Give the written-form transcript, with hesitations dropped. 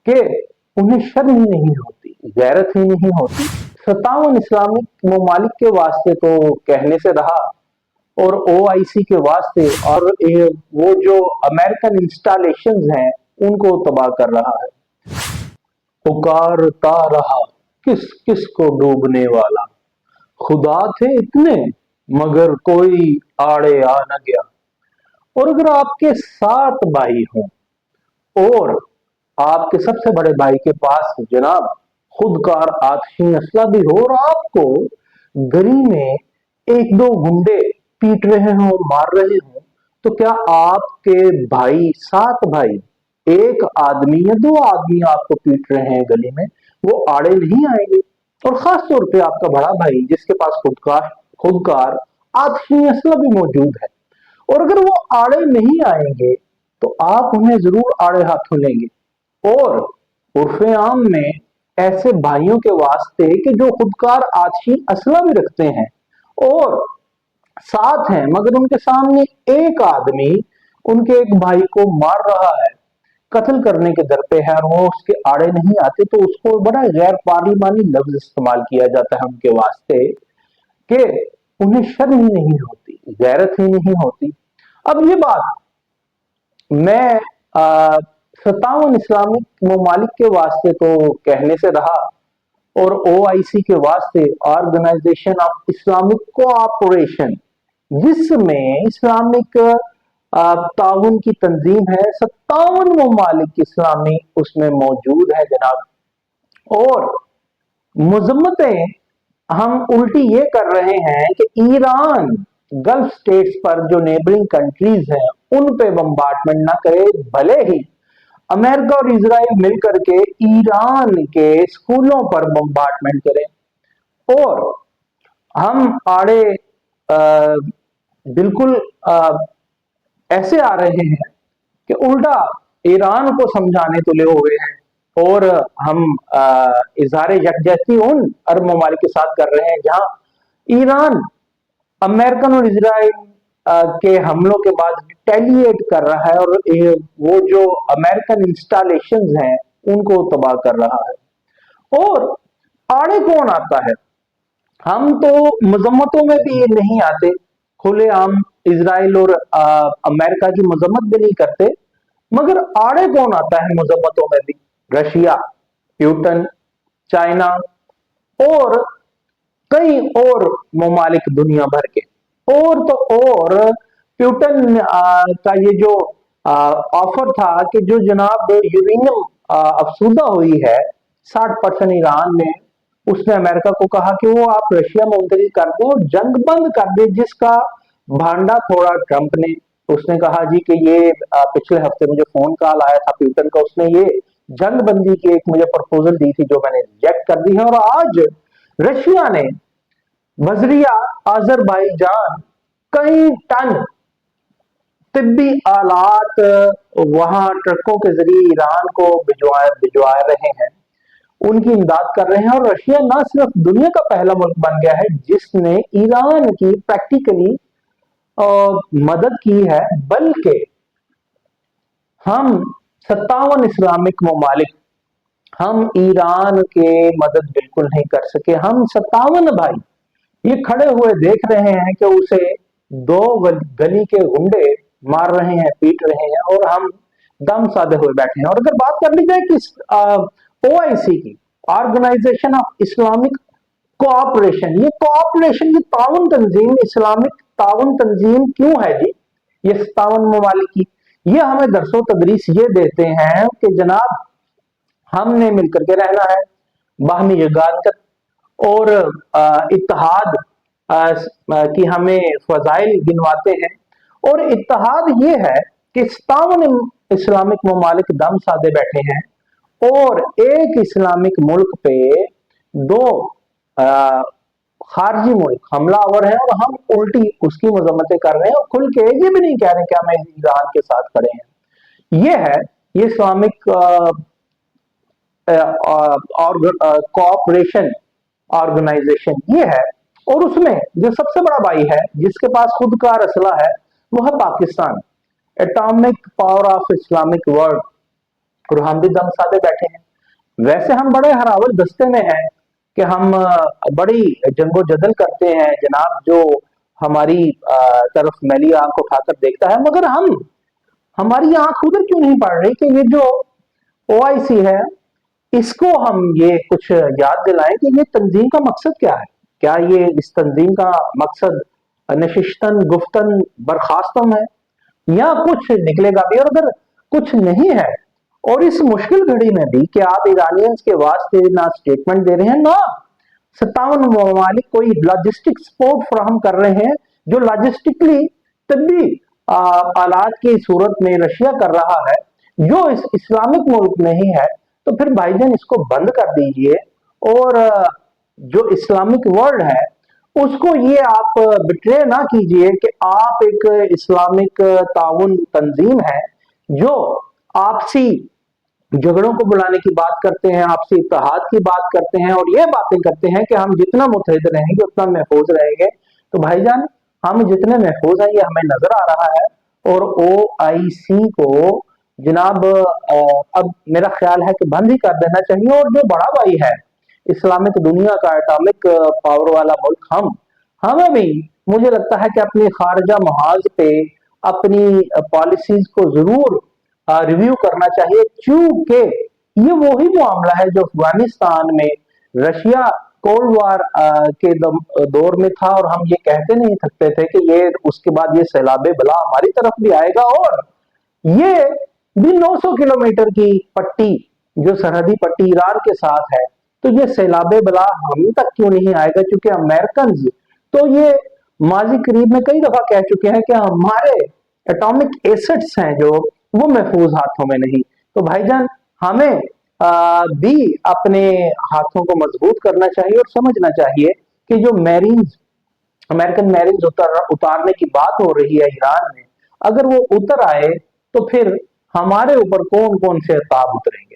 कि उन्हें शर्म ही नहीं होती, गैरत ही नहीं होती। 57 इस्लामिक ममालिक के वास्ते तो कहने से रहा, और ओआईसी के वास्ते और वो जो अमेरिकन इंस्टॉलेशंस हैं उनको तबाह कर रहा है। पुकारता रहा किस किस को डूबने वाला, खुदा थे इतने मगर कोई आड़े आ न गया। और अगर आपके 7 भाई हों और आपके सबसे बड़े भाई के पास जनाब खुदकार आतशी असला भी हो, और आपको गली में एक दो गुंडे पीट रहे हों, मार रहे हों, तो क्या आपके भाई 7 भाई, एक आदमी या 2 आदमी आपको पीट रहे हैं गली में, वो आड़े नहीं आएंगे? और खास तौर पे आपका बड़ा भाई जिसके पास खुदकार आतशी असला भी मौजूद है, और अगर वो आड़े नहीं आएंगे तो आप उन्हें जरूर आड़े हाथों लेंगे। और उर्फे आम में ऐसे भाइयों के वास्ते कि जो खुदकार आतशी असला भी रखते हैं और साथ हैं, मगर उनके सामने एक आदमी उनके एक भाई को मार रहा है, कत्ल करने के दर पे है, और वो उसके आड़े नहीं आते, तो उसको बड़ा गैर पार्लिमानी लफ्ज इस्तेमाल किया जाता है उनके वास्ते कि उन्हें शर्म ही नहीं होती, गैरत ही नहीं होती। अब ये बात मैं 57 इस्लामिक ममालिक के वास्ते तो कहने से रहा, और ओआईसी के वास्ते ऑर्गेनाइजेशन ऑफ इस्लामिक कोऑपरेशन, जिसमें इस्लामिक ताउन की तंजीम है, 57 ममालिक इस्लामी उसमें मौजूद है जनाब। और मजम्मतें हम उल्टी ये कर रहे हैं कि ईरान गल्फ स्टेट्स पर जो नेबरिंग कंट्रीज हैं उन पे बम्बार्टमेंट ना करे, भले ही अमेरिका और इजराइल मिलकर के ईरान के स्कूलों पर बम्बार्टमेंट करें। और हम आड़े बिल्कुल ऐसे आ रहे हैं कि उल्टा ईरान को समझाने तुले हुए हैं, और हम इजहार यकजहती उन अरब ममालिक के साथ कर रहे हैं जहां ईरान अमेरिकन और इजराइल के हमलों के बाद रिटेलिएट कर रहा है, और वो जो अमेरिकन इंस्टॉलेशंस हैं उनको तबाह कर रहा है। और आड़े कौन आता है? हम तो मजम्मतों में भी नहीं आते, खुलेआम इजराइल और अमेरिका की मजम्मत भी नहीं करते, मगर आड़े कौन आता है मजम्मतों में भी? रशिया, प्यूटन, चाइना और कई और ममालिक दुनिया भर के। और तो और प्यूटन का ये जो ऑफर था कि जो जनाब यूरेनियम अफसूदा हुई है 60% ईरान में, उसने अमेरिका को कहा कि वो आप रशिया में मुंतकिल कर दें और जंग बंद कर दे, जिसका भांडा फोड़ा ट्रंप ने। उसने कहा जी कि ये पिछले हफ्ते मुझे फोन कॉल आया था प्यूटन का, उसने ये जंग बंदी की एक मुझे प्रपोजल दी थी जो मैंने रिजेक्ट कर दी है। और आज रशिया ने बजरिया अजरबैजान कई टन तिब्बी आलात वहां ट्रकों के जरिए ईरान को भिजवा रहे हैं, उनकी इमदाद कर रहे हैं। और रशिया ना सिर्फ दुनिया का पहला मुल्क बन गया है जिसने ईरान की प्रैक्टिकली मदद की है, बल्कि हम 57 इस्लामिक ममालिक हम ईरान के मदद बिल्कुल नहीं कर सके। हम 57 भाई ये खड़े हुए देख रहे हैं कि उसे 2 गली के गुंडे मार रहे हैं, पीट रहे हैं, और हम दम साधे हुए बैठे हैं। और अगर बात कर ली जाए कि ओआईसी की, ऑर्गेनाइजेशन ऑफ इस्लामिक कोऑपरेशन, ये कोऑपरेशन की ताउन तंजीम, इस्लामिक ताउन तंजीम क्यों है जी ये 57 ममालिक की? ये हमें दरसो तदरीस ये देते हैं कि जनाब हमने मिलकर के रहना है, बाहमी यगादत और इत्तेहाद की हमें फजाइल गिनवाते हैं। और इत्तेहाद ये है कि 57 इस्लामिक ममालिक दम साधे बैठे हैं, और एक इस्लामिक मुल्क पे 2 खारजी मुल्क हमलावर है, और हम उल्टी उसकी मजम्मतें कर रहे हैं, और खुल के ये भी नहीं कह रहे कि हम ईरान के साथ खड़े हैं। ये है ये इस्लामिक कोऑपरेशन ऑर्गेनाइजेशन ये है। और उसमें जो सबसे बड़ा भाई है जिसके पास खुद का असला है वो है Pakistan, atomic power of Islamic world. اور हम भी दम साधे बैठे हैं। वैसे हम बड़े हरावल दस्ते में हैं कि हम बड़ी जंगो-जदल करते हैं जनाब, जो हमारी तरफ मैली आंख उठाकर देखता है, मगर हमारी आंख उधर क्यों नहीं पड़ रही कि ये जो ओआईसी है, इसको हम ये कुछ याद दिलाएं कि ये तंजीम का मकसद क्या है। क्या ये इस तंजीम का मकसद नशिस्तन गुफ्तन बर्खास्तम है, या कुछ निकलेगा भी। और अगर कुछ नहीं है, और इस मुश्किल घड़ी में भी कि आप ईरानियंस के वास्ते ना स्टेटमेंट दे रहे हैं, ना 57 ममालिक कोई लॉजिस्टिक सपोर्ट फराहम कर रहे हैं, जो लॉजिस्टिकली तभी आलात की सूरत में रशिया कर रहा है, जो इस इस्लामिक मुल्क नहीं है, तो फिर भाईजान इसको बंद कर दीजिए। और जो इस्लामिक वर्ल्ड है उसको ये आप बिट्रे ना कीजिए कि आप एक इस्लामिक ताउन तंजीम है जो आपसी झगड़ों को बुलाने की बात करते हैं, आपसी इत्तेहाद की बात करते हैं, और ये बातें करते हैं कि हम जितना मुत्तहिद रहेंगे उतना महफूज रहेंगे। तो भाईजान हम जितने महफूज हैं ये हमें नजर आ रहा है। और ओआईसी को जनाब अब मेरा ख्याल है कि बंद ही कर देना चाहिए। और जो बड़ा भाई है इस्लामिक दुनिया का एटॉमिक पावर वाला मुल्क, हमें भी मुझे लगता है कि अपनी खारजा महाज पे अपनी पॉलिसीज को जरूर रिव्यू करना चाहिए, क्योंकि ये वही मामला है जो अफगानिस्तान में रशिया कोल्ड वार के दौर में था, और हम ये कहते नहीं सकते थे कि ये उसके बाद ये सैलाबे बला हमारी तरफ भी आएगा। और ये भी 900 किलोमीटर की पट्टी, जो सरहदी पट्टी ईरान के साथ है, तो ये सैलाबे बला हम तक क्यों नहीं आएगा, क्योंकि अमेरिकन तो ये माजी करीब में कई दफा कह चुके हैं कि हमारे एटॉमिक एसेट्स हैं जो वो महफूज हाथों में नहीं। तो भाईजान हमें भी अपने हाथों को मजबूत करना चाहिए और समझना चाहिए कि जो मैरीन्स अमेरिकन मैरीन्स उतारने की बात हो रही है ईरान में, अगर वो उतर आए तो फिर हमारे ऊपर कौन कौन से अताब उतरेंगे।